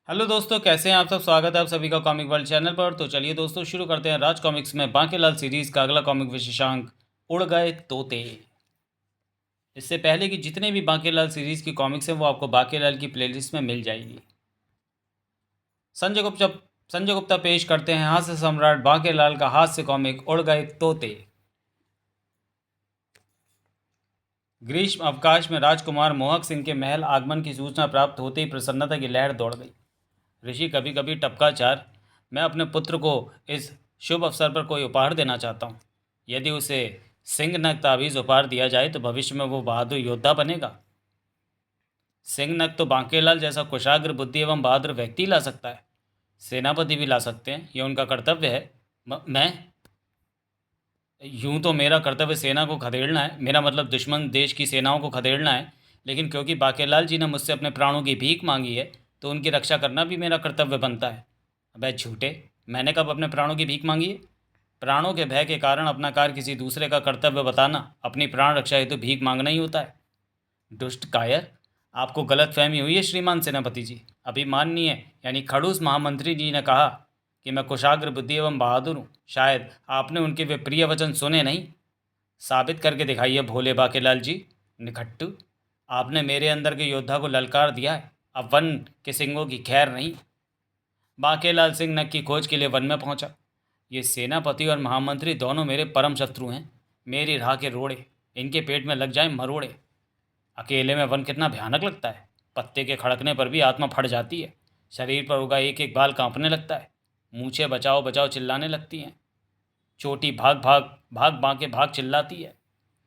Hello दोस्तों, कैसे हैं आप सब। स्वागत है आप सभी का कॉमिक वर्ल्ड चैनल पर। तो चलिए दोस्तों, शुरू करते हैं राज कॉमिक्स में बांकेलाल सीरीज का अगला कॉमिक विशेषांक उड़ गए तोते। इससे पहले कि जितने भी बांकेलाल सीरीज की कॉमिक्स हैं वो आपको बांकेलाल की प्लेलिस्ट में मिल जाएगी। संजय गुप्ता पेश करते हैं हास्य सम्राट बांकेलाल का हास्य कॉमिक उड़ गए तोते। ग्रीष्म अवकाश में राजकुमार मोहक सिंह के महल आगमन की सूचना प्राप्त होते ही प्रसन्नता की लहर दौड़ गई। ऋषि कभी कभी टपकाचार, मैं अपने पुत्र को इस शुभ अवसर पर कोई उपहार देना चाहता हूँ। यदि उसे सिंहनग ताबीज उपहार दिया जाए तो भविष्य में वो बहादुर योद्धा बनेगा। सिंहनग तो बांकेलाल जैसा कुशाग्र बुद्धि एवं बहादुर व्यक्ति ला सकता है। सेनापति भी ला सकते हैं, ये उनका कर्तव्य है। मैं यूं तो मेरा कर्तव्य सेना को खदेड़ना है, मेरा मतलब दुश्मन देश की सेनाओं को खदेड़ना है। लेकिन क्योंकि बांकेलाल जी ने मुझसे अपने प्राणों की भीख मांगी है तो उनकी रक्षा करना भी मेरा कर्तव्य बनता है। अबे झूठे, मैंने कब अपने प्राणों की भीख मांगी है? प्राणों के भय के कारण अपना कार्य किसी दूसरे का कर्तव्य बताना अपनी प्राण रक्षा हेतु भीख मांगना ही होता है। दुष्ट कायर, आपको गलतफहमी हुई है श्रीमान सेनापति जी। अभी माननीय यानी खड़ूस महामंत्री जी ने कहा कि मैं कुशाग्र बुद्धि एवं बहादुर हूँ। शायद आपने उनके वे प्रिय वचन सुने नहीं। साबित करके दिखाइए भोले बाकेलाल जी। निखट्टू, आपने मेरे अंदर के योद्धा को ललकार दिया है, अब वन के सिंगों की खैर नहीं। बाकेलाल सिंह नग की खोज के लिए वन में पहुंचा। ये सेनापति और महामंत्री दोनों मेरे परम शत्रु हैं। मेरी राह के रोड़े इनके पेट में लग जाए मरोड़े। अकेले में वन कितना भयानक लगता है। पत्ते के खड़कने पर भी आत्मा फट जाती है। शरीर पर उगा एक एक बाल कांपने लगता है। मूछें बचाओ बचाओ चिल्लाने लगती हैं। चोटी भाग भाग भाग बांके भाग चिल्लाती है।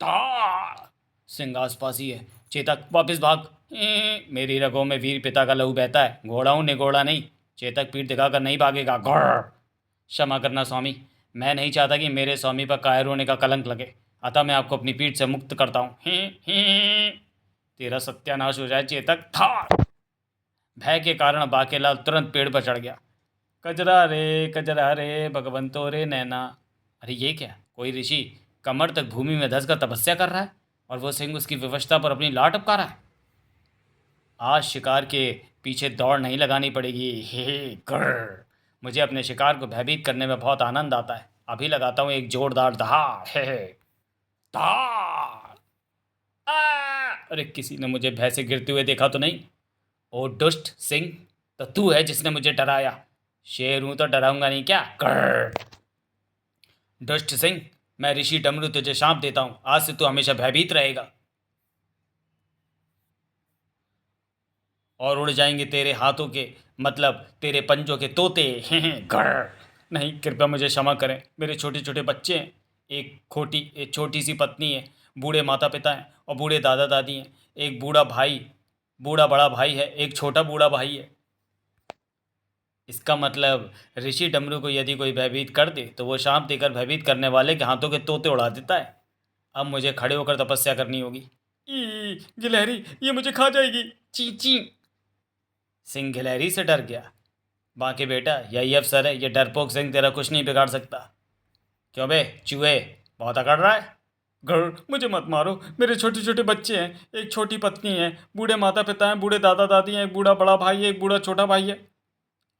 ता सिंह आसपास ही है। चेतक वापिस भाग। मेरी रगों में वीर पिता का लहू बहता है। घोड़ा हूँ निगोड़ा नहीं। चेतक पीठ दिखाकर नहीं भागेगा। घोड़। क्षमा करना स्वामी, मैं नहीं चाहता कि मेरे स्वामी पर कायर होने का कलंक लगे, अतः मैं आपको अपनी पीठ से मुक्त करता हूँ। तेरा सत्यानाश हो जाए चेतक। था भय के कारण बाकेलाल तुरंत पेड़ पर चढ़ गया। कजरा रे भगवंतो रे नैना। अरे ये क्या, कोई ऋषि कमर तक भूमि में धंस कर तपस्या कर रहा है और वो सिंह उसकी विवशता पर अपनी लाट अपका रहा है। आज शिकार के पीछे दौड़ नहीं लगानी पड़ेगी। हे कर मुझे अपने शिकार को भयभीत करने में बहुत आनंद आता है। अभी लगाता हूँ एक जोरदार दहाड़। हे दहाड़। अरे किसी ने मुझे भय से गिरते हुए देखा तो नहीं? ओ दुष्ट सिंह, तो तू है जिसने मुझे डराया। शेर हूं तो डराऊंगा नहीं क्या? कर दुष्ट सिंह, मैं ऋषि डमरू तुझे शाप देता हूं, आज से तू हमेशा भयभीत रहेगा और उड़ जाएंगे तेरे हाथों के मतलब तेरे पंजों के तोते। कर नहीं, कृपया मुझे क्षमा करें। मेरे छोटे छोटे बच्चे हैं। एक छोटी सी पत्नी है। बूढ़े माता पिता हैं और बूढ़े दादा दादी हैं। एक बूढ़ा बड़ा भाई है। एक छोटा बूढ़ा भाई है। इसका मतलब ऋषि डमरू को यदि कोई भयभीत कर दे तो वो शाप देकर भयभीत करने वाले के हाथों के तोते उड़ा देता है। अब मुझे खड़े होकर तपस्या करनी होगी। गिलहरी, ये मुझे खा जाएगी। ची ची। सिंह गिलहरी से डर गया। बाकी बेटा, यही अफसर है। ये डरपोक सिंह तेरा कुछ नहीं बिगाड़ सकता। क्यों बे चूहे, बहुत अकड़ रहा है? घर, मुझे मत मारो। मेरे छोटे छोटे बच्चे हैं। एक छोटी पत्नी है। बूढ़े माता पिता हैं। बूढ़े दादा दादी हैं। एक बूढ़ा बड़ा भाई है। एक बूढ़ा छोटा भाई है।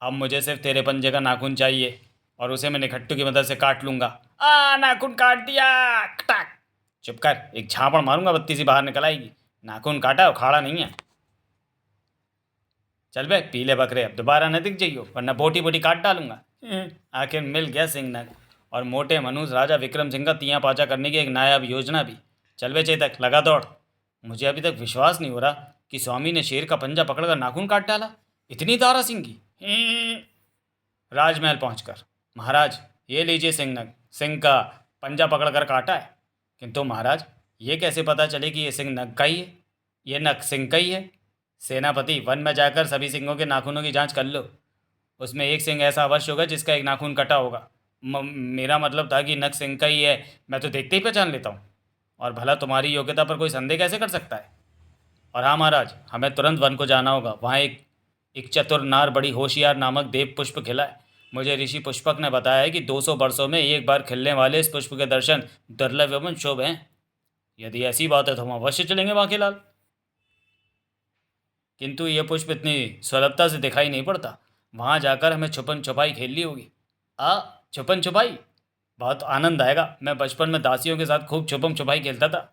अब मुझे सिर्फ तेरे पंजे का नाखून चाहिए और उसे मैं निखट्टू की मदद से काट लूंगा। नाखून काट दिया। टक। चुप कर, एक झापड़ मारूंगा, बत्ती सी बाहर निकल आएगी। नाखून काटा, उखाड़ा नहीं है। चल बे पीले बकरे, अब दोबारा न दिख जाइयो वरना बोटी बोटी काट डालूंगा। आखिर मिल गया सिंहनग और मोटे मनुष्य राजा विक्रम सिंह का तिया पाचा करने की एक नायाब योजना भी। चल बे चेतक, लगा दौड़। मुझे अभी तक विश्वास नहीं हो रहा कि स्वामी ने शेर का पंजा पकड़कर नाखून काट डाला। इतनी तारा सिंह की। राजमहल पहुंचकर, महाराज ये लीजिए सिंहनग। सिंह का पंजा पकड़कर काटा है। किंतु महाराज, ये कैसे पता चले कि ये सिंह नग का ही है? ये नग सिंह का ही है? सेनापति, वन में जाकर सभी सिंहों के नाखूनों की जांच कर लो। उसमें एक सिंह ऐसा अवश्य होगा जिसका एक नाखून कटा होगा। मेरा मतलब था कि नग सिंह का ही है। मैं तो देखते ही पहचान लेता हूँ। और भला तुम्हारी योग्यता पर कोई संदेह कैसे कर सकता है? और हाँ महाराज, हमें तुरंत वन को जाना होगा। वहाँ एक चतुर नार बड़ी होशियार नामक देव पुष्प खिला है। मुझे ऋषि पुष्पक ने बताया है कि 200 वर्षों में एक बार खिलने वाले इस पुष्प के दर्शन दुर्लभ एवं शुभ हैं। यदि ऐसी बात है तो हम अवश्य चलेंगे बांकेलाल। किंतु ये पुष्प इतनी सुलभता से दिखाई नहीं पड़ता। वहाँ जाकर हमें छुपन छुपाई खेलनी होगी। छुपन छुपाई, बहुत आनंद आएगा। मैं बचपन में दासियों के साथ खूब छुपम छुपाई खेलता था।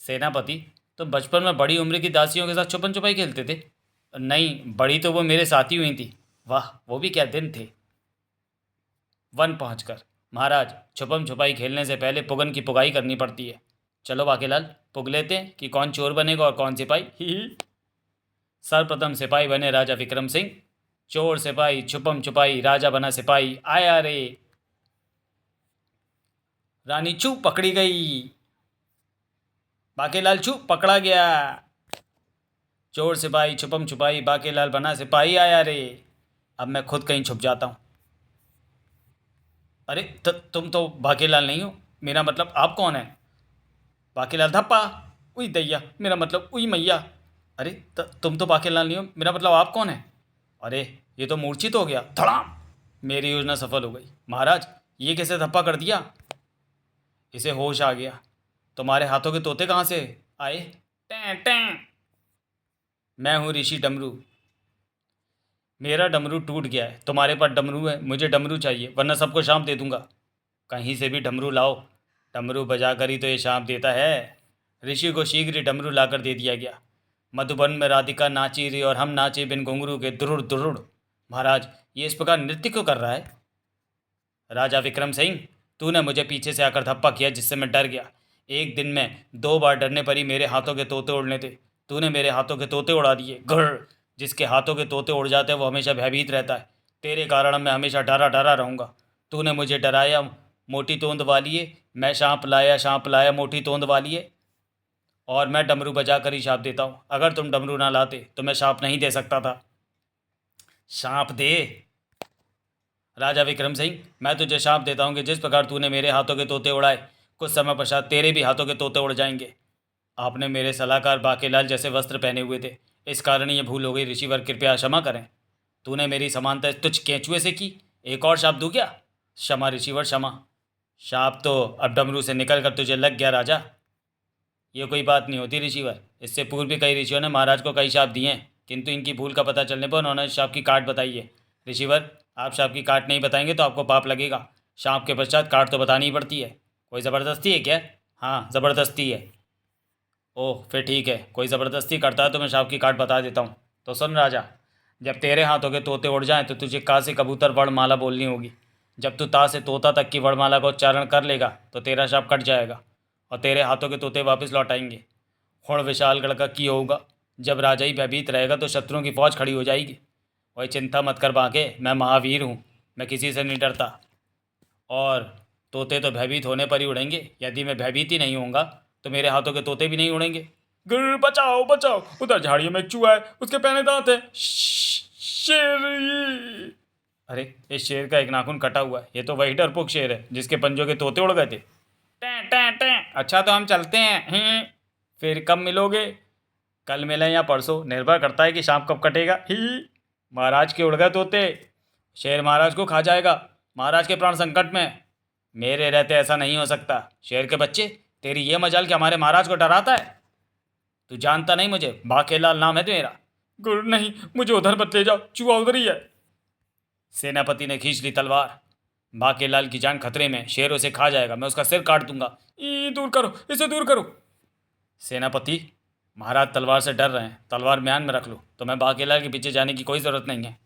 सेनापति, तो बचपन में बड़ी उम्र की दासियों के साथ छुपन छुपाई खेलते थे? नहीं, बड़ी तो वो मेरे साथ ही हुई थी। वाह, वो भी क्या दिन थे। वन पहुंचकर, महाराज, छुपम छुपाई खेलने से पहले पुगन की पुगाई करनी पड़ती है। चलो बाकेलाल, पुग लेते हैं कि कौन चोर बनेगा और कौन सिपाही। ही। सर्वप्रथम सिपाही बने राजा विक्रम सिंह। चोर सिपाही, छुपम छुपाई, राजा बना सिपाही। आया रे। रानी चू पकड़ी गई। बाकेलाल चू पकड़ा गया। चोर सिपाही, छुपम छुपाई, बाकेलाल बना सिपाही। आया रे। अब मैं खुद कहीं छुप जाता हूँ। अरे तुम तो बाकेलाल नहीं हो। मेरा मतलब आप कौन है? बाकेलाल धप्पा। उई दैया, मेरा मतलब उई मैया। अरे तुम तो बाकेलाल नहीं हो। मेरा मतलब आप कौन है? अरे ये तो मूर्छित हो गया। धड़ाम। मेरी योजना सफल हो गई। महाराज, ये कैसे धप्पा कर दिया? इसे होश आ गया। तुम्हारे हाथों के तोते कहाँ से आए? टें टें। मैं हूँ ऋषि डमरू। मेरा डमरू टूट गया है। तुम्हारे पास डमरू है? मुझे डमरू चाहिए, वरना सबको शाप दे दूंगा। कहीं से भी डमरू लाओ। डमरू बजा कर ही तो ये शाप देता है। ऋषि को शीघ्र ही डमरू लाकर दे दिया गया। मधुबन में राधिका नाची रही और हम नाचे बिन घुंघरू के, दुरुड़ दुरुड़। महाराज, ये इस प्रकार नृत्य क्यों कर रहा है? राजा विक्रम सिंह, तूने मुझे पीछे से आकर धप्पा किया, जिससे मैं डर गया। एक दिन में 2 बार डरने पर ही मेरे हाथों के तोते उड़ने थे। तूने मेरे हाथों के तोते उड़ा दिए। घर। जिसके हाथों के तोते उड़ जाते हैं वो हमेशा भयभीत रहता है। तेरे कारण मैं हमेशा डरा डरा रहूँगा। तूने मुझे डराया, मोटी तोंद वालिए। मैं सांप लाया मोटी तोंद वालिए। और मैं डमरू बजा कर ही शाप देता हूँ। अगर तुम डमरू ना लाते तो मैं शाप नहीं दे सकता था। शाप दे। राजा विक्रम सिंह, मैं तुझे शाप देता हूँ कि जिस प्रकार तूने मेरे हाथों के तोते उड़ाए, कुछ समय पश्चात तेरे भी हाथों के तोते उड़ जाएंगे। आपने मेरे सलाहकार बाकेलाल जैसे वस्त्र पहने हुए थे, इस कारण ये भूल हो गई। ऋषिवर, कृपया क्षमा करें। तूने मेरी समानता तुझ केंचुए से की। एक और शाप दूँ क्या? क्षमा ऋषिवर, क्षमा। शाप तो अब डमरू से निकल कर तुझे लग गया राजा। ये कोई बात नहीं होती ऋषिवर। इससे पूर्व भी कई ऋषियों ने महाराज को कई शाप दिए हैं, किंतु इनकी भूल का पता चलने पर उन्होंने शाप की काट बताई है। ऋषिवर, आप शाप की काट नहीं बताएंगे तो आपको पाप लगेगा। शाप के पश्चात काट तो बतानी ही पड़ती है। कोई ज़बरदस्ती है क्या? हाँ, ज़बरदस्ती है। ओह, फिर ठीक है। कोई ज़बरदस्ती करता है तो मैं शाप की काट बता देता हूँ। तो सुन राजा, जब तेरे हाथों के तोते उड़ जाएं तो तुझे का से कबूतर वर्णमाला बोलनी होगी। जब तू ता से तोता तक की वर्णमाला का उच्चारण कर लेगा तो तेरा शाप कट जाएगा और तेरे हाथों के तोते वापस लौट आएंगे। हुण विशालगढ़ का की होगा। जब राजा ही भयभीत रहेगा तो शत्रुओं की फौज खड़ी हो जाएगी। वही चिंता मत कर बाके, मैं महावीर हूँ। मैं किसी से नहीं डरता। और तोते तो भयभीत होने पर ही उड़ेंगे। यदि मैं भयभीत ही नहीं होऊंगा तो मेरे हाथों के तोते भी नहीं उड़ेंगे। गिर, बचाओ बचाओ, उधर झाड़ियों में एक चूहा है, उसके पहने दांत है। शेर। अरे, इस शेर का एक नाखून कटा हुआ है। ये तो वही डरपोक शेर है जिसके पंजों के तोते उड़ गए थे। टें टें टें। अच्छा, तो हम चलते हैं। फिर कब मिलोगे? कल मिलें या परसों, निर्भर करता है कि शाम कब कटेगा। ही। महाराज के उड़ गए तोते। शेर महाराज को खा जाएगा। महाराज के प्राण संकट में। मेरे रहते ऐसा नहीं हो सकता। शेर के बच्चे, तेरी ये मजाल कि हमारे महाराज को डराता है। तू जानता नहीं मुझे। बाकेलाल नाम है मेरा। गुरु नहीं, मुझे उधर मत ले जाओ, चूहा उधर ही है। सेनापति ने खींच ली तलवार। बाकेलाल की जान खतरे में। शेर उसे खा जाएगा। मैं उसका सिर काट दूंगा। दूर करो, इसे दूर करो। सेनापति, महाराज तलवार से डर रहे हैं। तलवार म्यान में रख लो। तो मैं बाकेलाल के पीछे जाने की कोई ज़रूरत नहीं है।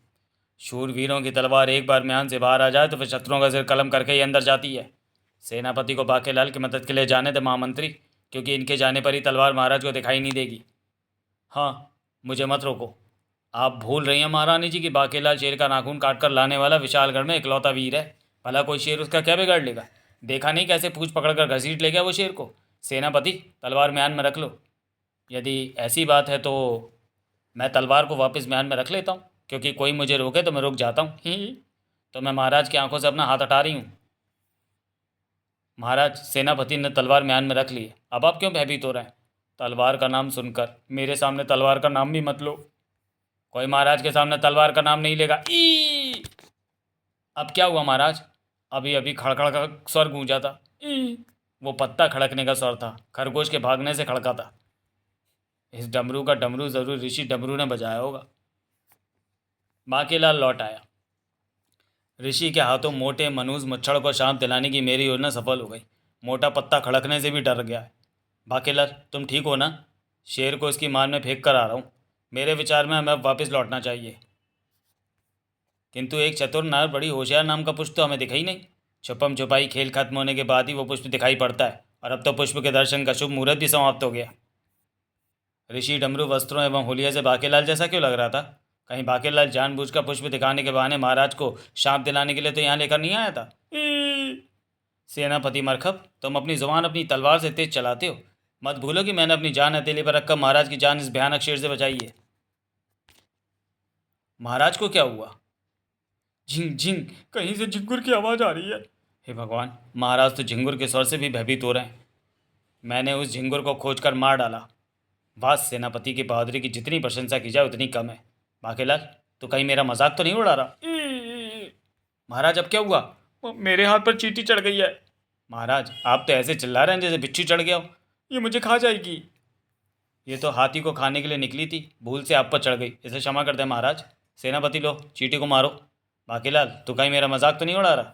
शूरवीरों की तलवार एक बार म्यान से बाहर आ जाए तो फिर शत्रुओं का सिर कलम करके ही अंदर जाती है। सेनापति को बाकेलाल की मदद के लिए जाने दे महामंत्री, क्योंकि इनके जाने पर ही तलवार महाराज को दिखाई नहीं देगी। हाँ, मुझे मत रोको। आप भूल रही हैं महारानी जी कि बाकेलाल शेर का नाखून काट कर लाने वाला विशालगढ़ में इकलौता वीर है। भला कोई शेर उसका क्या बिगाड़ लेगा? देखा नहीं कैसे पूछ पकड़ कर घसीट ले गया वो शेर को? सेनापति, तलवार म्यान में रख लो। यदि ऐसी बात है तो मैं तलवार को वापस म्यान में रख लेता हूँ, क्योंकि कोई मुझे रोके तो मैं रुक जाता हूँ। ही। तो मैं महाराज की आंखों से अपना हाथ हटा रही हूँ। महाराज, सेनापति ने तलवार म्यान में रख ली है। अब आप क्यों भयभीत हो रहे हैं? तलवार का नाम सुनकर मेरे सामने तलवार का नाम भी मत लो। कोई महाराज के सामने तलवार का नाम नहीं लेगा। ई। अब क्या हुआ महाराज? अभी अभी खड़खड़ का स्वर गूंजा था। ई। वो पत्ता खड़कने का स्वर था। खरगोश के भागने से खड़का था। इस डमरू का डमरू ज़रूर ऋषि डमरू ने बजाया होगा। बांकेलाल लौट आया। ऋषि के हाथों मोटे मनूज मच्छर को शांत दिलाने की मेरी योजना सफल हो गई। मोटा पत्ता खड़कने से भी डर गया है। बांकेलाल, तुम ठीक हो ना? शेर को इसकी मान में फेंक कर आ रहा हूँ। मेरे विचार में हमें अब वापस लौटना चाहिए। किंतु एक चतुर नार बड़ी होशियार नाम का पुष्प तो हमें दिखा ही नहीं। छुपम छुपाई खेल खत्म होने के बाद ही वो पुष्प दिखाई पड़ता है, और अब तो पुष्प के दर्शन का शुभ मुहूर्त भी समाप्त हो गया। ऋषि डमरू वस्त्रों एवं हुलिया से बांकेलाल जैसा क्यों लग रहा था? कहीं बांकेलाल जानबूझकर पुष्प दिखाने के बहाने महाराज को शांत दिलाने के लिए तो यहाँ लेकर नहीं आया था? सेनापति मरखब, तुम अपनी जुबान अपनी तलवार से तेज चलाते हो। मत भूलो कि मैंने अपनी जान हथेली पर रखकर महाराज की जान इस भयानक शेर से बचाई है। महाराज को क्या हुआ? झिंग झिंग, कहीं से झिंगुर की आवाज़ आ रही है। हे भगवान, महाराज तो झिंगुर के स्वर से भी भयभीत हो रहे हैं। मैंने उस झिंगुर को खोजकर मार डाला। वाह, सेनापति की बहादुरी की जितनी प्रशंसा की जाए उतनी कम है। बांकेलाल, तो कहीं मेरा मजाक तो नहीं उड़ा रहा? महाराज, अब क्या हुआ? मेरे हाथ पर चींटी चढ़ गई है। महाराज, आप तो ऐसे चिल्ला रहे हैं जैसे बिच्छू चढ़ गया हो। ये मुझे खा जाएगी। ये तो हाथी को खाने के लिए निकली थी, भूल से आप पर चढ़ गई। इसे क्षमा कर दे महाराज। सेनापति, लो चींटी को मारो। बांकेलाल, तो कहीं मेरा मजाक तो नहीं उड़ा रहा?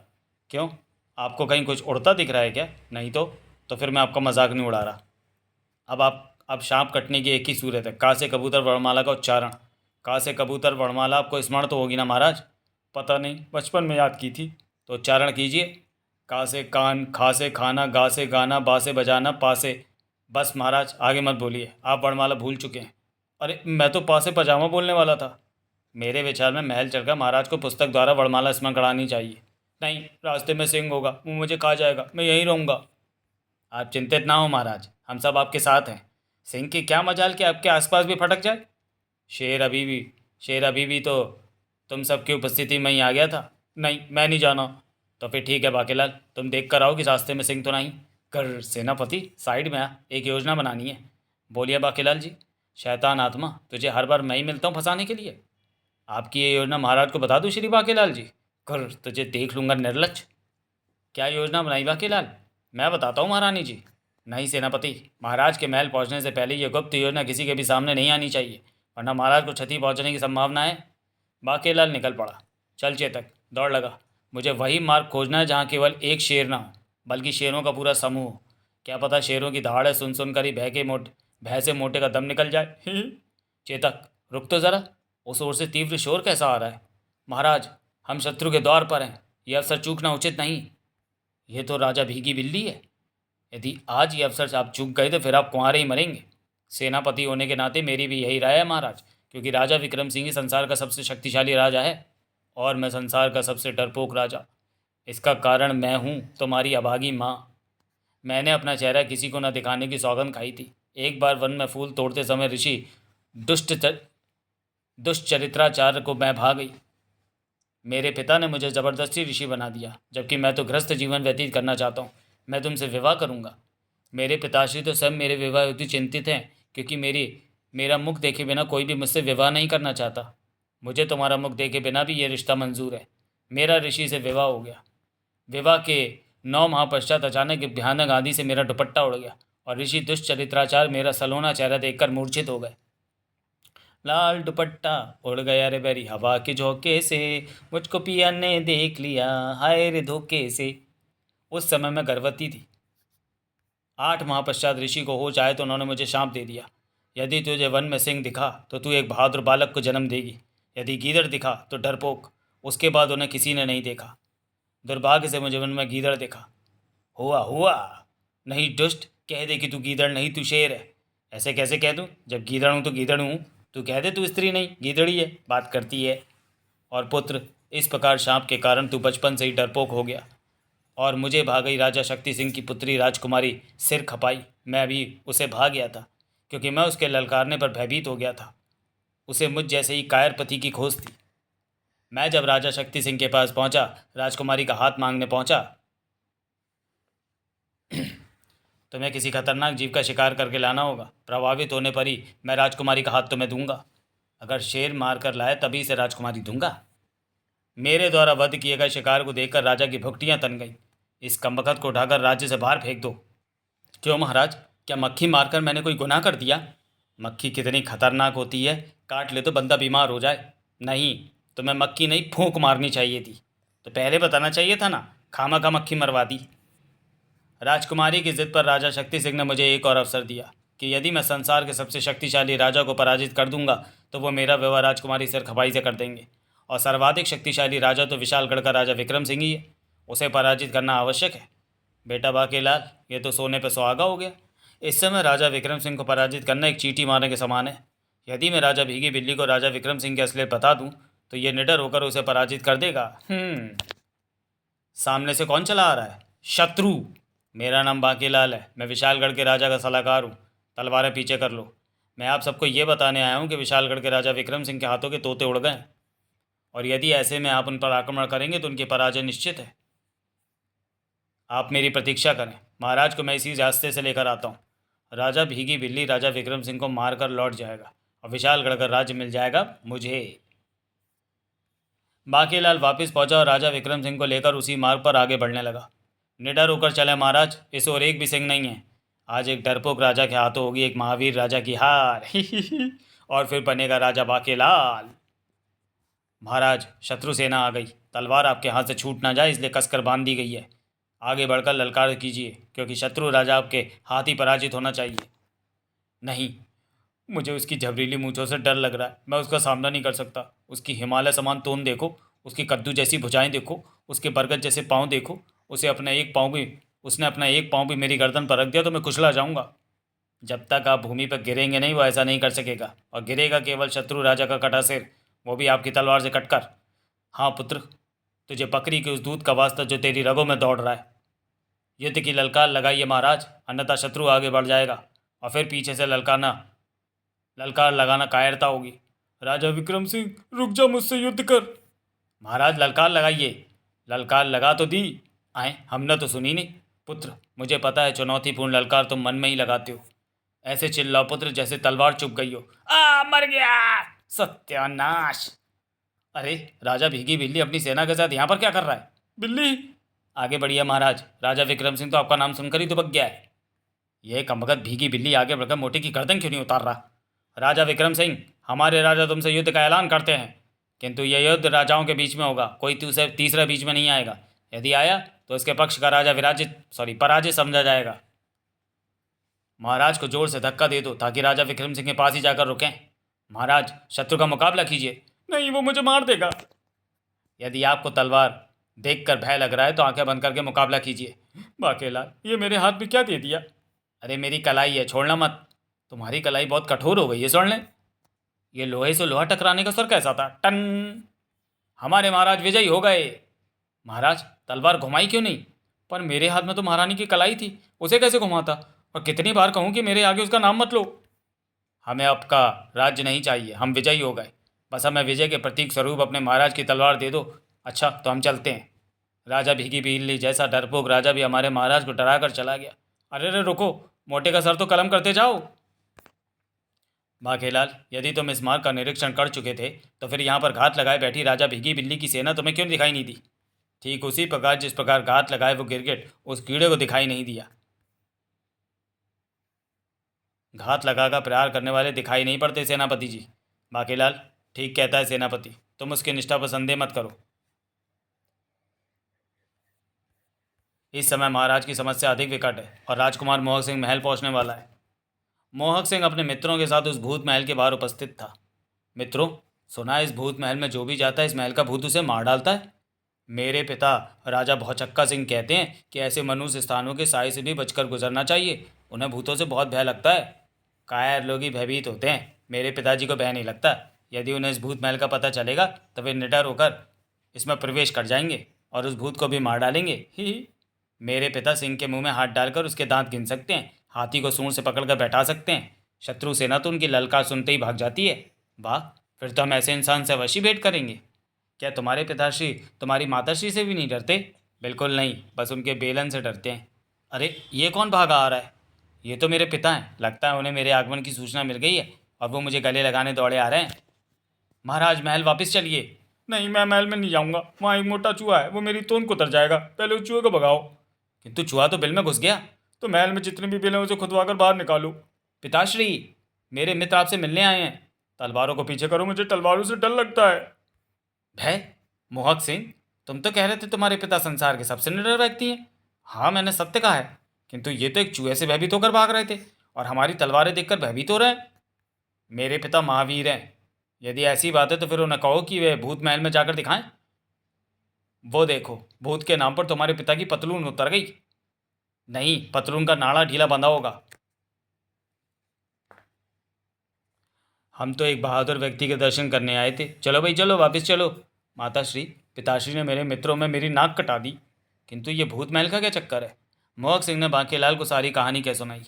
क्यों, आपको कहीं कुछ उड़ता दिख रहा है क्या? नहीं तो फिर मैं आपका मजाक नहीं उड़ा रहा। अब सांप कटने की एक ही सूरत है, का से कबूतर वर्णमाला का उच्चारण। का से कबूतर वर्णमाला आपको स्मरण तो होगी ना महाराज? पता नहीं, बचपन में याद की थी। तो उच्चारण कीजिए। का से कान, खा से खाना, गा से गाना, बा से बजाना, पा से। बस महाराज, आगे मत बोलिए, आप वर्णमाला भूल चुके हैं। अरे, मैं तो पा से पजामा बोलने वाला था। मेरे विचार में महल चढ़कर महाराज को पुस्तक द्वारा वर्णमाला स्मरण करानी चाहिए। नहीं, रास्ते में सिंह होगा, वो मुझे खा जाएगा, मैं यहीं रहूँगा। आप चिंतित ना हो महाराज, हम सब आपके साथ हैं। सिंह की क्या मजाल कि आपके आसपास भी फटक जाए। शेर अभी भी तो तुम सबकी उपस्थिति में ही आ गया था। नहीं, मैं नहीं जाना। तो फिर ठीक है बांकेलाल, तुम देख कर आओ कि रास्ते में सिंह तो नहीं। कर सेनापति, साइड में आ, एक योजना बनानी है। बोलिए बांकेलाल जी। शैतान आत्मा, तुझे हर बार मैं ही मिलता हूँ फंसाने के लिए। आपकी ये योजना महाराज को बता दूँ श्री बांकेलाल जी? कर, तुझे देख लूँगा निर्लज। क्या योजना बनाई बांकेलाल? मैं बताता हूँ महारानी जी। नहीं सेनापति, महाराज के महल पहुँचने से पहले ये गुप्त योजना किसी के भी सामने नहीं आनी चाहिए, वरना महाराज को क्षति पहुँचने की संभावना है। बांकेलाल निकल पड़ा। चल चेतक, दौड़ लगा। मुझे वही मार्ग खोजना है जहाँ केवल एक शेर ना हो, बल्कि शेरों का पूरा समूह हो। क्या पता शेरों की दहाड़े सुन सुनकर ही भय से मोटे का दम निकल जाए। चेतक, रुक तो ज़रा, उस ओर से तीव्र शोर कैसा आ रहा है? महाराज, हम शत्रु के द्वार पर हैं, यह अवसर चूकना उचित नहीं। ये तो राजा भीगी बिल्ली है। यदि आज ये अवसर आप चूक गए तो फिर आप कुंवारे ही मरेंगे। सेनापति होने के नाते मेरी भी यही राय है महाराज, क्योंकि राजा विक्रम सिंह ही संसार का सबसे शक्तिशाली राजा है, और मैं संसार का सबसे डरपोक राजा। इसका कारण मैं हूँ, तुम्हारी अभागी माँ। मैंने अपना चेहरा किसी को न दिखाने की सौगंध खाई थी। एक बार वन में फूल तोड़ते समय ऋषि दुष्चरित्राचार्य को मैं भाग गई। मेरे पिता ने मुझे ज़बरदस्ती ऋषि बना दिया, जबकि मैं तो गृहस्थ जीवन व्यतीत करना चाहता हूँ। मैं तुमसे विवाह करूँगा। मेरे पिताश्री तो सब मेरे विवाह हेतु चिंतित हैं, क्योंकि मेरा मुख देखे बिना कोई भी मुझसे विवाह नहीं करना चाहता। मुझे तुम्हारा मुख देखे बिना भी ये रिश्ता मंजूर है। मेरा ऋषि से विवाह हो गया। विवाह के 9 माह पश्चात अचानक एक भयानक आंधी से मेरा दुपट्टा उड़ गया, और ऋषि दुष्चरित्राचार मेरा सलोना चेहरा देखकर मूर्छित हो गए। लाल दुपट्टा उड़ गया रे बेरी हवा के झोंके से, मुझको पिया ने देख लिया हाय रे धोखे से। उस समय मैं गर्भवती थी। 8 माह पश्चात ऋषि को होश आए तो उन्होंने मुझे शाप दे दिया। यदि तुझे वन में सिंह दिखा तो तू एक बहादुर बालक को जन्म देगी। यदि गीदड़ दिखा तो डरपोक। उसके बाद उन्हें किसी ने नहीं देखा। दुर्भाग्य से मुझे वन में गीदड़ दिखा। हुआ हुआ। नहीं दुष्ट, कह दे कि तू गीदड़ नहीं, तू शेर है। ऐसे कैसे कह दूँ? जब गीदड़ हूँ तो गीदड़ हूँ। तू कह दे तू स्त्री नहीं, गीदड़ी है, बात करती है। और पुत्र, इस प्रकार शाप के कारण तू बचपन से ही डरपोक हो गया, और मुझे भागई राजा शक्ति सिंह की पुत्री राजकुमारी सिर खपाई। मैं अभी उसे भाग गया था, क्योंकि मैं उसके ललकारने पर भयभीत हो गया था। उसे मुझ जैसे ही कायर पति की खोज थी। मैं जब राजा शक्ति सिंह के पास पहुंचा, राजकुमारी का हाथ मांगने पहुंचा। तुम्हें किसी खतरनाक जीव का शिकार करके लाना होगा। प्रभावित होने पर ही मैं राजकुमारी का हाथ तुम्हें दूंगा। अगर शेर मार कर लाए तभी से राजकुमारी दूंगा। मेरे द्वारा वध किए गए शिकार को देखकर राजा की भुकटियाँ तन गईं। इस कमबख्त को उठाकर राज्य से बाहर फेंक दो। क्यों महाराज, क्या मक्खी मारकर मैंने कोई गुनाह कर दिया? मक्खी कितनी खतरनाक होती है, काट ले तो बंदा बीमार हो जाए। नहीं, तुम्हें मक्खी नहीं फूंक मारनी चाहिए थी, तो पहले बताना चाहिए था ना, खामा खा मक्खी मरवा दी। राजकुमारी की जिद पर राजा शक्ति सिंह ने मुझे एक और अवसर दिया कि यदि मैं संसार के सबसे शक्तिशाली राजा को पराजित कर दूंगा तो वो मेरा विवाह राजकुमारी सिर खपाई से कर देंगे। और सर्वाधिक शक्तिशाली राजा तो विशालगढ़ का राजा विक्रम सिंह ही है, उसे पराजित करना आवश्यक है। बेटा बाकेलाल, ये तो सोने पर सुहागा हो गया। इस समय राजा विक्रम सिंह को पराजित करना एक चींटी मारने के समान है। यदि मैं राजा भीगी बिल्ली को राजा विक्रम सिंह की असलियत बता दूं तो ये निडर होकर उसे पराजित कर देगा। सामने से कौन चला आ रहा है? शत्रु। मेरा नाम बाकीलाल है, मैं विशालगढ़ के राजा का सलाहकार हूँ। तलवारें पीछे कर लो। मैं आप सबको ये बताने आया हूँ कि विशालगढ़ के राजा विक्रम सिंह के हाथों के तोते उड़ गए हैं, और यदि ऐसे में आप उन पर आक्रमण करेंगे तो उनकी पराजय निश्चित है। आप मेरी प्रतीक्षा करें, महाराज को मैं इसी रास्ते से लेकर आता हूँ। राजा भीगी बिल्ली राजा विक्रम सिंह को मारकर लौट जाएगा और विशालगढ़ का राज्य मिल जाएगा मुझे। बाकीलाल वापस पहुंचा और राजा विक्रम सिंह को लेकर उसी मार्ग पर आगे बढ़ने लगा। निडर होकर चले महाराज, इस ओर एक भी सिंह नहीं है। आज एक डरपोक राजा के हाथों होगी एक महावीर राजा की हार। और फिर बनेगा राजा बाकीलाल। महाराज, शत्रु सेना आ गई, तलवार आपके हाथ से छूट ना जाए इसलिए कसकर बांध दी गई है। आगे बढ़कर ललकार कीजिए, क्योंकि शत्रु राजा आपके हाथ ही पराजित होना चाहिए। नहीं, मुझे उसकी झबरीली मूंछों से डर लग रहा है, मैं उसका सामना नहीं कर सकता। उसकी हिमालय समान तोंद देखो, उसकी कद्दू जैसी भुजाएं देखो, उसके बरगद जैसे पाँव देखो। उसने अपना एक पाँव भी मेरी गर्दन पर रख दिया तो मैं कुचला जाऊंगा। जब तक आप भूमि पर गिरेंगे नहीं वो ऐसा नहीं कर सकेगा, और गिरेगा केवल शत्रु राजा का कटा सिर, वो भी आपकी तलवार से कटकर। हाँ पुत्र, तुझे बकरी के उस दूध का वास्ता जो तेरी रगों में दौड़ रहा है। युद्ध की ललकार लगाइए महाराज, अन्यथा शत्रु आगे बढ़ जाएगा और फिर पीछे से ललकार लगाना कायरता होगी। राजा विक्रम सिंह, रुक जा, मुझसे युद्ध कर। महाराज ललकार लगाइए। ललकार लगा तो दी, आए हमने तो सुनी नहीं। पुत्र, मुझे पता है चुनौतीपूर्ण ललकार तुम मन में ही लगाते हो। ऐसे चिल्लाओ पुत्र जैसे तलवार चुभ गई हो। मर गया, सत्यानाश। अरे, राजा भीगी बिल्ली अपनी सेना के साथ यहाँ पर क्या कर रहा है? बिल्ली आगे बढ़िए महाराज, राजा विक्रम सिंह तो आपका नाम सुनकर ही दुबक गया है। यह कमबख्त भीगी बिल्ली आगे बढ़कर मोटी की गर्दन क्यों नहीं उतार रहा? राजा विक्रम सिंह, हमारे राजा तुमसे युद्ध का ऐलान करते हैं, किंतु यह युद्ध राजाओं के बीच में होगा, कोई तीसरा बीच में नहीं आएगा। यदि आया तो इसके पक्ष का राजा पराजित समझा जाएगा। महाराज को जोर से धक्का दे दो ताकि राजा विक्रम सिंह के पास ही जाकर रुकें। महाराज, शत्रु का मुकाबला कीजिए। नहीं, वो मुझे मार देगा। यदि आपको तलवार देखकर भय लग रहा है तो आंखें बंद करके मुकाबला कीजिए। बाकेलाल, ये मेरे हाथ में क्या दे दिया? अरे मेरी कलाई है, छोड़ना मत। तुम्हारी कलाई बहुत कठोर हो गई है, सुन ले। ये लोहे से लोहा टकराने का स्वर कैसा था? टन। हमारे महाराज विजयी हो गए। महाराज, तलवार घुमाई क्यों नहीं? पर मेरे हाथ में तो महारानी की कलाई थी, उसे कैसे घुमाता? और कितनी बार कहूँ कि मेरे आगे उसका नाम मत लो। हमें आपका राज्य नहीं चाहिए, हम विजयी हो गए। बस हमें विजय के प्रतीक स्वरूप अपने महाराज की तलवार दे दो। अच्छा, तो हम चलते हैं। राजा भीगी बिल्ली जैसा डरपोक राजा भी हमारे महाराज को डरा कर चला गया। अरे रुको, मोटे का सर तो कलम करते जाओ। बाकेलाल, यदि तुम इस मार्ग का निरीक्षण कर चुके थे तो फिर यहाँ पर घात लगाए बैठी राजा भीगी बिल्ली की सेना तुम्हें क्यों दिखाई नहीं दी? ठीक उसी प्रकार जिस प्रकार घात लगाए वो गिरगिट उस कीड़े को दिखाई नहीं दिया। घात लगाकर प्रहार करने वाले दिखाई नहीं पड़ते सेनापति जी। बाकेलाल, ठीक कहता है सेनापति, तुम उसकी निष्ठा पर संदेह मत करो। इस समय महाराज की समस्या अधिक विकट है और राजकुमार मोहक सिंह महल पहुंचने वाला है। मोहक सिंह अपने मित्रों के साथ उस भूत महल के बाहर उपस्थित था। मित्रों, सुना है इस भूत महल में जो भी जाता है इस महल का भूत उसे मार डालता है। मेरे पिता राजा भौचक्का सिंह कहते हैं कि ऐसे मनुष्य स्थानों के साय से भी बचकर गुजरना चाहिए, उन्हें भूतों से बहुत भय लगता है। कायर लोग ही भयभीत होते हैं, मेरे पिताजी को भय नहीं लगता। यदि उन्हें इस भूत महल का पता चलेगा तो वे निडर होकर इसमें प्रवेश कर जाएंगे और उस भूत को भी मार डालेंगे। ही मेरे पिता सिंह के मुंह में हाथ डालकर उसके दांत गिन सकते हैं, हाथी को सूंड से पकड़कर बैठा सकते हैं। शत्रु सेना तो उनकी ललकार सुनते ही भाग जाती है। वाह, फिर तो हम ऐसे इंसान से अवश्य भेंट करेंगे। क्या तुम्हारे पिताश्री तुम्हारी माताश्री से भी नहीं डरते? बिल्कुल नहीं, बस उनके बेलन से डरते हैं। अरे, ये कौन भागा आ रहा है? ये तो मेरे पिता हैं, लगता है उन्हें मेरे आगमन की सूचना मिल गई है और वो मुझे गले लगाने दौड़े आ रहे हैं। महाराज, महल वापस चलिए। नहीं, मैं महल में नहीं जाऊंगा, वहाँ एक मोटा चूहा है, वो मेरी तोंद को उतर जाएगा, पहले उस चूहे को भगाओ। किंतु चूहा तो बिल में घुस गया। तो महल में जितने भी बिल हैं उसे खुदवाकर बाहर निकालो। पिताश्री, मेरे मित्र आपसे मिलने आए हैं। तलवारों को पीछे करो, मुझे तलवारों से डर लगता है। भय? मोहक सिंह, तुम तो कह रहे थे तुम्हारे पिता संसार के सबसे निडर व्यक्ति हैं। हाँ, मैंने सत्य कहा है, किंतु ये तो एक चूहे से भयभीत होकर भाग रहे थे और हमारी तलवारें देखकर भयभीत हो रहे हैं। मेरे पिता महावीर हैं। यदि ऐसी बात है तो फिर उन्हें कहो कि वे भूत महल में जाकर दिखाएं। वो देखो, भूत के नाम पर तुम्हारे पिता की पतलून उतर गई। नहीं, पतलून का नाड़ा ढीला बंधा होगा। हम तो एक बहादुर व्यक्ति के दर्शन करने आए थे। चलो भाई चलो, वापस चलो। माताश्री, पिताश्री ने मेरे मित्रों में मेरी नाक कटा दी, किंतु ये भूत महल का क्या चक्कर है? मोहक सिंह ने बांकेलाल को सारी कहानी कह सुनाई।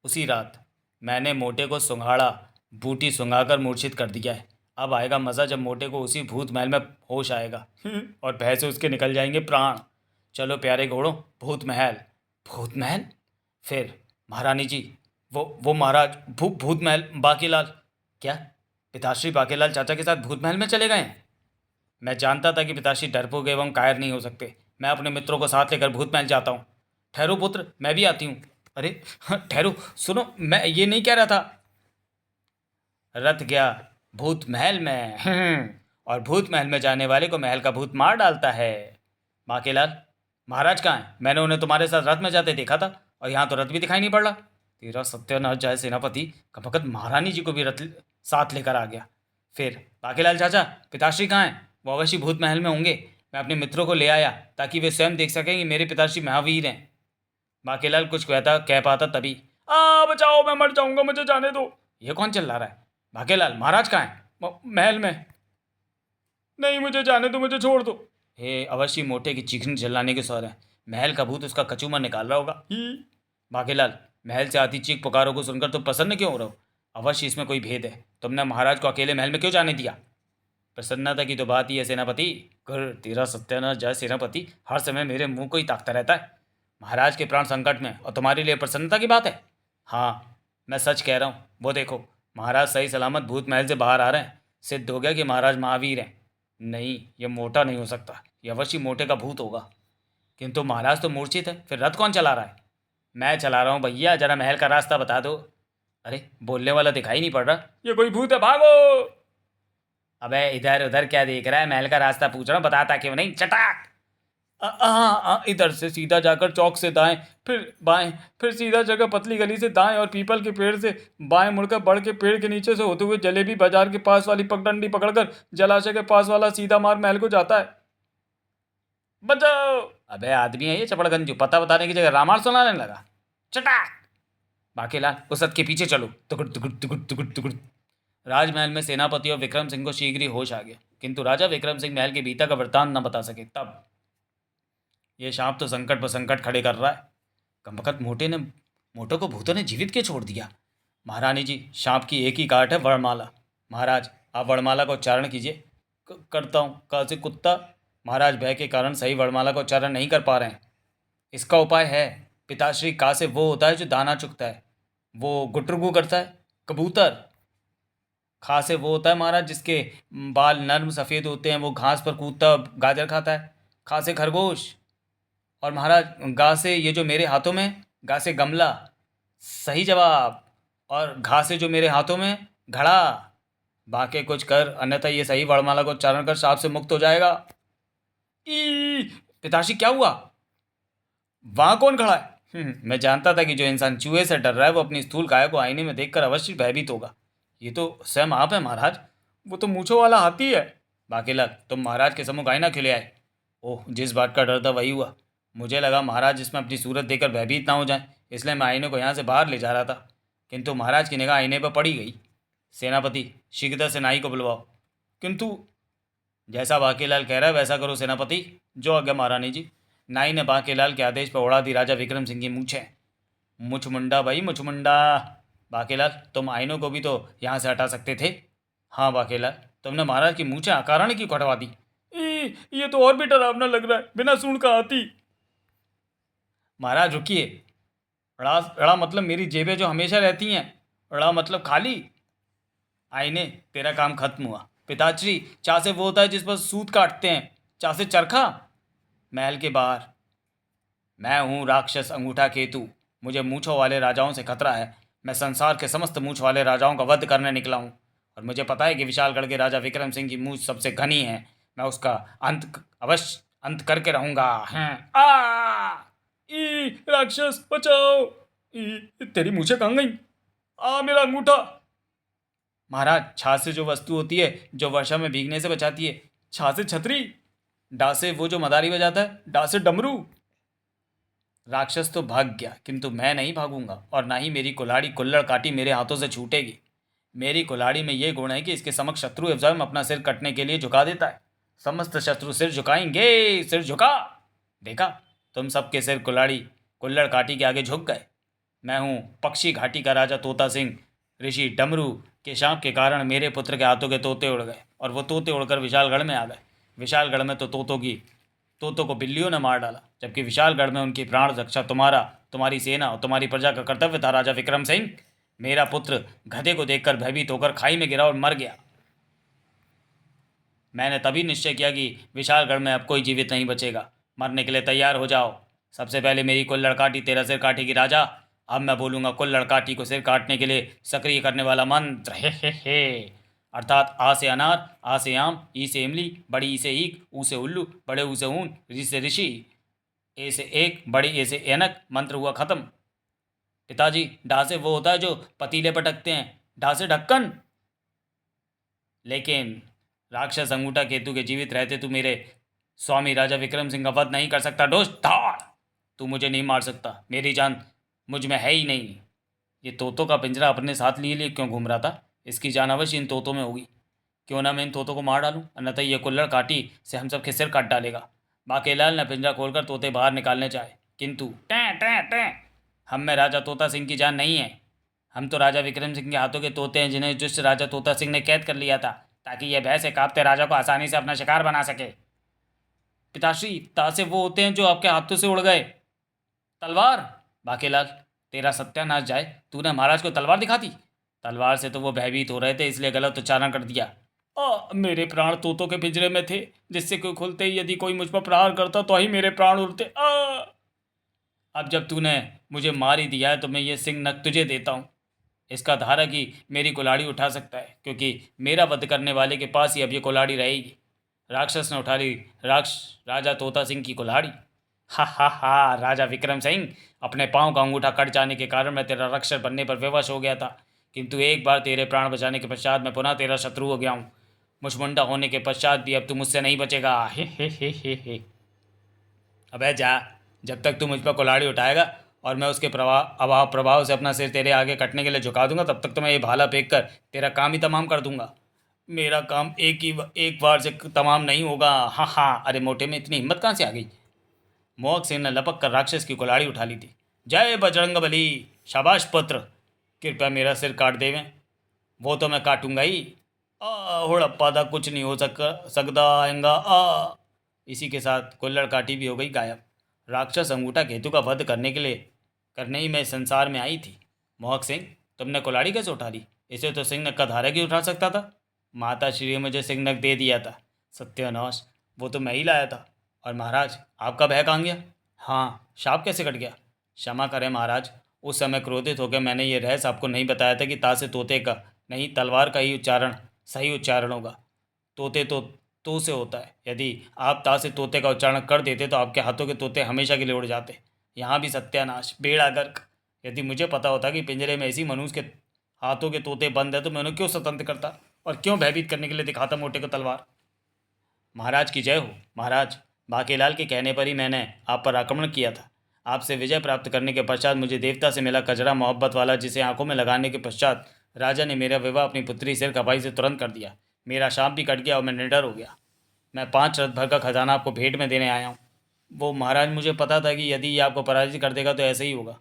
उसी रात मैंने मोटे को सुंघाड़ा, बूटी सुंघाकर मूर्छित कर दिया है। अब आएगा मज़ा जब मोटे को उसी भूत महल में होश आएगा और भय से उसके निकल जाएंगे प्राण। चलो प्यारे घोड़ों, भूत महल। भूत महल? फिर महारानी जी, वो महाराज भूत महल। बाकीलाल? क्या? पिताश्री बाकीलाल चाचा के साथ भूत महल में चले गए हैं? मैं जानता था कि पिताश्री डरपोक एवं कायर नहीं हो सकते। मैं अपने मित्रों को साथ लेकर भूत महल जाता हूँ। ठहरो पुत्र, मैं भी आती हूँ। अरे हाँ, ठहरो, सुनो, मैं ये नहीं कह रहा था। रथ गया भूत महल में और भूत महल में जाने वाले को महल का भूत मार डालता है। बाकीलाल, महाराज कहाँ हैं? मैंने उन्हें तुम्हारे साथ रथ में जाते देखा था और यहाँ तो रथ भी दिखाई नहीं पड़ रहा। तेरा सत्यानाश जाए सेनापति, कपकत महारानी जी को भी रथ साथ लेकर आ गया। फिर बाकीलाल चाचा, पिताश्री कहाँ हैं? वो अवश्य भूत महल में होंगे। मैं अपने मित्रों को ले आया ताकि वे स्वयं देख सकें कि मेरे पिताश्री महावीर हैं। बाकीलाल कुछ कह पाता तभी, बचाओ, मैं मर जाऊंगा, मुझे जाने दो। ये कौन चिल्ला रहा है? बाकीलाल, महाराज कहाँ हैं? महल में। नहीं, मुझे जाने दो, मुझे छोड़ दो। हे, अवश्य मोटे की चीखने चिल्लाने के स्वर हैं। महल का भूत उसका कचूमर निकाल रहा होगा। बाकीलाल, महल से आती चीख पुकारों को सुनकर तुम प्रसन्न क्यों हो रहे हो? अवश्य इसमें कोई भेद है। तुमने महाराज को अकेले महल में क्यों जाने दिया? प्रसन्नता की तो बात ही है सेनापति। कर तेरा सत्यानाश जाए सेनापति, हर समय मेरे मुंह को ही ताकता रहता है। महाराज के प्राण संकट में और तुम्हारे लिए प्रसन्नता की बात है? हाँ, मैं सच कह रहा हूँ। वो देखो, महाराज सही सलामत भूत महल से बाहर आ रहे हैं। सिद्ध हो गया कि महाराज महावीर हैं। नहीं, ये मोटा नहीं हो सकता, ये अवश्य मोटे का भूत होगा। किंतु महाराज तो मूर्छित है, फिर रथ कौन चला रहा है? मैं चला रहा हूँ भैया, जरा महल का रास्ता बता दो। अरे, बोलने वाला दिखाई नहीं पड़ रहा। ये कोई भूत है, भागो। अबे इधर उधर क्या देख रहा है? महल का रास्ता पूछ रहा हूँ, बताता क्यों नहीं? चटाक। इधर से सीधा जाकर चौक से दाएं, फिर बाएं, फिर सीधा जगह पतली गली से दाएं और पीपल के पेड़ से बाएं मुड़कर बढ़ के पेड़ के नीचे से होते हुए जलेबी बाजार के पास वाली पगडंडी पकड़कर जलाशय के पास वाला सीधा मार्ग महल को जाता है। बचाओ। अबे आदमी है ये चपड़गंजू, पता बताने की जगह रामायण सुनाने लगा। चटाक। बाकीलाल, उस रथ के पीछे चलो। तुकुड़ तुकुड़ तुकुड़ तुकुड़ तुकुड़। राजमहल में सेनापति और विक्रम सिंह को शीघ्र ही होश आ गया, किंतु राजा विक्रम सिंह महल के भीतर का वृत्तांत न बता सके। तब ये सांप तो संकट पर संकट खड़े कर रहा है। कमबख्त मोटे को भूतों ने जीवित क्यों छोड़ दिया? महारानी जी, सांप की एक ही काट है, वरमाला। महाराज, आप वरमाला का उच्चारण कीजिए। करता हूँ। कहा से कुत्ता? महाराज भय के कारण सही वरमाला का उच्चारण नहीं कर पा रहे हैं। इसका उपाय है। पिताश्री, का से वो होता है जो दाना चुगता है, वो गुटरुगु करता है। कबूतर। खा से वो होता है महाराज जिसके बाल नर्म सफ़ेद होते हैं, वो घास पर कूदता गाजर खाता है। खा से खरगोश। और महाराज गा से ये जो मेरे हाथों में, गा से गमला। सही जवाब। और घा से जो मेरे हाथों में, घड़ा। बाकी कुछ कर, अन्यथा ये सही वर्णमाला को उच्चारण कर सांप से मुक्त हो जाएगा। ई पिताश्री, क्या हुआ? वहाँ कौन खड़ा है? मैं जानता था कि जो इंसान चूहे से डर रहा है वो अपनी स्थूल काया को आईने में देखकर अवश्य भयभीत होगा। ये तो स्वयं आप है महाराज। वो तो मूंछों वाला हाथी है। बाकीलाल, तुम महाराज के सम्मुख आईना खिले आए। ओह, जिस बात का डर था वही हुआ। मुझे लगा महाराज इसमें अपनी सूरत देखकर भयभीत ना हो जाए, इसलिए मैं आईने को यहाँ से बाहर ले जा रहा था, किंतु महाराज की निगाह आईने पर पड़ी गई। सेनापति, शीघ्रता से नाई को बुलवाओ। किंतु जैसा बाकीलाल कह रहा है वैसा करो सेनापति। जो आज्ञा महारानी जी। नाई ने बाकीलाल के आदेश पर उड़ा दी राजा विक्रम सिंह की मूछें। मुछमुंडा भाई, मुछमुंडा। बाकीलाल, तुम आईनों को भी तो यहाँ से हटा सकते थे। हाँ बाकीलाल, तुमने महाराज की मूछें अकारण क्यों कटवा दी? ये तो और भी डरावना लग रहा है, बिना सूंड का हाथी। महाराज रुकिए। अड़ा अड़ा मतलब मेरी जेबें जो हमेशा रहती हैं, अड़ा मतलब खाली। आईने, तेरा काम खत्म हुआ। पिताश्री, चा से वो होता है जिस पर सूत काटते हैं, चा से चरखा। महल के बाहर। मैं हूँ राक्षस अंगूठा केतु, मुझे मूछों वाले राजाओं से खतरा है। मैं संसार के समस्त मूछ वाले राजाओं का वध करने निकला हूँ, और मुझे पता है कि विशालगढ़ के राजा विक्रम सिंह की मूछ सबसे घनी है। मैं उसका अवश्य अंत करके रहूंगा। हैं आ ई राक्षस बचाओ! तेरी मूछें कहाँ गई? मेरा अंगूठा! महाराज, छाछ से जो वस्तु होती है जो वर्षा में भीगने से बचाती है, छा से छतरी, डा से वो जो मदारी बजाता है, डा से डमरू। राक्षस तो भाग गया, किंतु मैं नहीं भागूंगा, और ना ही मेरी कुल्हाड़ी कुल्लड़ काटी मेरे हाथों से छूटेगी। मेरी कुल्हाड़ी में यह गुण है कि इसके समक्ष शत्रु एवं अपना सिर कटने के लिए झुका देता है। समस्त शत्रु सिर झुकाएंगे, सिर झुका। देखा, तुम सबके सिर कुल्हाड़ी कुल्लड़ काटी के आगे झुक गए। मैं हूँ पक्षी घाटी का राजा तोता सिंह। ऋषि डमरू के शाप के कारण मेरे पुत्र के हाथों के तोते उड़ गए, और वो तोते उड़कर विशालगढ़ में आ गए। विशालगढ़ में तो तोतों को बिल्लियों ने मार डाला, जबकि विशालगढ़ में उनकी प्राण रक्षा तुम्हारी सेना और तुम्हारी प्रजा का कर्तव्य था। राजा विक्रम सिंह, मेरा पुत्र गधे को देखकर भयभीत होकर खाई में गिरा और मर गया। मैंने तभी निश्चय किया कि विशालगढ़ में अब कोई जीवित नहीं बचेगा। मरने के लिए तैयार हो जाओ। सबसे पहले मेरी कुल्लड़ काटी तेरा सिर काटेगी राजा। अब मैं बोलूँगा कुल्लड़ काटी को सिर काटने के लिए सक्रिय करने वाला मंत्र, हे अर्थात आ से अनार, आ से आम, ई से इमली, बड़ी ई से ईक, ऊ से उल्लू, बड़े ऊ से ऊन, ऋ से ऋषि, ए से एक, बड़ी ए से ऐनक। मंत्र हुआ खत्म। पिताजी, डा से वो होता है जो पतीले पटकते हैं, डा से ढक्कन। लेकिन राक्षस अंगूठा केतु के जीवित रहते तू मेरे स्वामी राजा विक्रम सिंह का वध नहीं कर सकता। डोस धाड़! तू मुझे नहीं मार सकता, मेरी जान मुझ में है ही नहीं। ये तोतों का पिंजरा अपने साथ लिए क्यों घूम रहा था? इसकी जान अवश्य इन तोतों में होगी। क्यों ना मैं इन तोतों को मार डालूं, अन्यथा ये कुल्लड़ काटी से हम सबके सिर काट डालेगा। बाकेलाल ने पिंजरा खोलकर तोते बाहर निकालने चाहे, किंतु टें टें टें, हम में राजा तोता सिंह की जान नहीं है। हम तो राजा विक्रम सिंह के हाथों के तोते हैं, जिन्हें दुष्ट राजा तोता सिंह ने कैद कर लिया था, ताकि यह भय से कांपते राजा को आसानी से अपना शिकार बना सके। पिताश्री, तासे वो होते हैं जो आपके हाथों से उड़ गए। तलवार! बाकेलाल, तेरा सत्यानाश जाए, तूने महाराज को तलवार दिखा दी। तलवार से तो वो भयभीत हो रहे थे, इसलिए गलत उच्चारण कर दिया। मेरे प्राण तोतों के पिंजरे में थे, जिससे कोई खुलते ही यदि कोई मुझ पर प्रहार करता तो ही मेरे प्राण उड़ते। अब जब तूने मुझे मार ही दिया है तो मैं ये सिंह नख तुझे देता हूँ। इसका धारक ही मेरी कुल्हाड़ी उठा सकता है, क्योंकि मेरा वध करने वाले के पास ही अब ये कुल्हाड़ी रहेगी। राक्षस ने उठा ली राजा तोता सिंह की कुल्हाड़ी। हा, राजा विक्रम सिंह, अपने पाँव का अंगूठा कट जाने के कारण मैं तेरा रक्षक बनने पर विवश हो गया था, किंतु एक बार तेरे प्राण बचाने के पश्चात मैं पुनः तेरा शत्रु हो गया हूँ। मुझमुंडा होने के पश्चात भी अब तू मुझसे नहीं बचेगा। हे। अबे जा, जब तक तू मुझ पर कुल्हाड़ी उठाएगा और मैं उसके प्रभाव से अपना सिर तेरे आगे कटने के लिए झुका दूंगा, तब तक तो मैं ये भाला फेंक कर तेरा काम ही तमाम कर दूंगा। मेरा काम एक बार से तमाम नहीं होगा। हाँ, अरे मोटे में इतनी हिम्मत कहाँ से आ गई? मोहक सिंह ने लपक कर राक्षस की कुल्हाड़ी उठा ली थी। जय बजरंग बली! शाबाश पुत्र, कृपया मेरा सिर काट देवें। वो तो मैं काटूंगा ही। हुड़प्पा था, कुछ नहीं हो सकता आएगा। इसी के साथ कुल्लड़ काटी भी हो गई गायब। राक्षस अंगूठा केतु का वध करने ही मैं संसार में आई थी। मोहक सिंह, तुमने कुल्हाड़ी कैसे उठा ली? इसे तो सिंह नक का धारक ही उठा सकता था। माता श्री ने मुझे सिंह नक दे दिया था। सत्यानाश, वो तो मैं ही लाया था। और महाराज, आपका भय कहाँ गया? हाँ, शाप कैसे कट गया? क्षमा करें महाराज, उस समय क्रोधित होकर मैंने ये रहस्य आपको नहीं बताया था कि ता से तोते का नहीं, तलवार का ही उच्चारण सही उच्चारण होगा। तोते तो से होता है। यदि आप ता से तोते का उच्चारण कर देते तो आपके हाथों के तोते हमेशा के लिए उड़ जाते। यहाँ भी सत्यानाश, बेड़ा गर्क! यदि मुझे पता होता कि पिंजरे में ऐसी मनुष्य के हाथों के तोते बंद है तो मैं उन्हें क्यों स्वतंत्र करता और क्यों भयभीत करने के लिए दिखाता मोटे को तलवार। महाराज की जय हो। महाराज, बाकेलाल के कहने पर ही मैंने आप पर आक्रमण किया था। आपसे विजय प्राप्त करने के पश्चात मुझे देवता से मिला कजरा मोहब्बत वाला, जिसे आंखों में लगाने के पश्चात राजा ने मेरा विवाह अपनी पुत्री सिर खपाई से तुरंत कर दिया। मेरा शाप भी कट गया और मैं निडर हो गया। मैं 5 रथ भर का खजाना आपको भेंट में देने आया हूँ। वो महाराज, मुझे पता था कि यदि ये आपको पराजित कर देगा तो ऐसे ही होगा।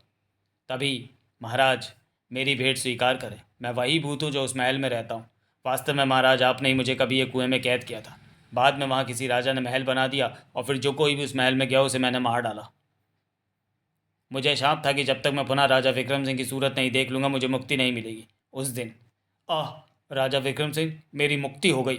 तभी महाराज, मेरी भेंट स्वीकार करें। मैं वही भूत हूँ जो उस महल में रहता हूँ। वास्तव में महाराज, आपने ही मुझे कभी एक कुएं में कैद किया था। बाद में वहाँ किसी राजा ने महल बना दिया और फिर जो कोई भी उस महल में गया उसे मैंने मार डाला। मुझे शाप था कि जब तक मैं पुनः राजा विक्रम सिंह की सूरत नहीं देख लूँगा मुझे मुक्ति नहीं मिलेगी। उस दिन राजा विक्रम सिंह, मेरी मुक्ति हो गई।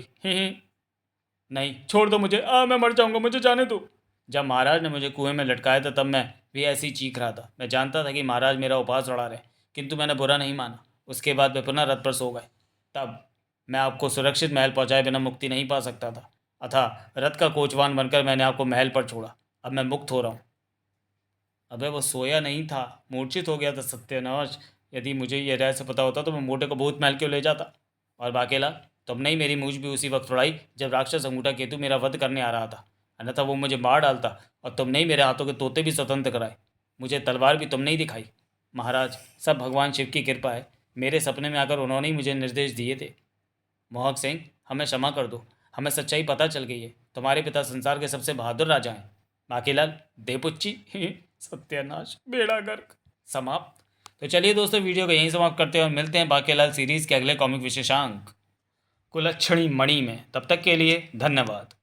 नहीं, छोड़ दो मुझे। मैं मर जाऊंगा, मुझे जाने दो। जब महाराज ने मुझे कुएं में लटकाया था तब मैं भी ऐसे ही चीख रहा था। मैं जानता था कि महाराज मेरा उपहास उड़ा रहे, किंतु मैंने बुरा नहीं माना। उसके बाद वे पुनः रथ पर सो गए। तब मैं आपको सुरक्षित महल पहुंचाए बिना मुक्ति नहीं पा सकता था, अतः रथ का कोचवान बनकर मैंने आपको महल पर छोड़ा। अब मैं मुक्त हो रहा हूँ। अबे वो सोया नहीं था, मूर्छित हो गया था सत्यानाश। यदि मुझे यह रहस्य पता होता तो मैं मोटे को भूत महल क्यों ले जाता। और बाकेला, तुमने ही मेरी मूछ भी उसी वक्त उड़ाई जब राक्षस अंगूठा केतु मेरा वध करने आ रहा था, अन्यथा वो मुझे मार डालता। और तुमने ही मेरे हाथों के तोते भी स्वतंत्र कराए। मुझे तलवार भी तुमने ही दिखाई। महाराज, सब भगवान शिव की कृपा है। मेरे सपने में आकर उन्होंने ही मुझे निर्देश दिए थे। मोहक सिंह, हमें क्षमा कर दो। हमें सच्चाई पता चल गई है। तुम्हारे पिता संसार के सबसे बहादुर राजा हैं। बाकीलाल, देपुच्ची सत्यानाश, बेड़ा गर्क, समाप्त। तो चलिए दोस्तों, वीडियो को यहीं समाप्त करते हैं और मिलते हैं बाकीलाल सीरीज़ के अगले कॉमिक विशेषांक कुलच्छणी मणि में। तब तक के लिए धन्यवाद।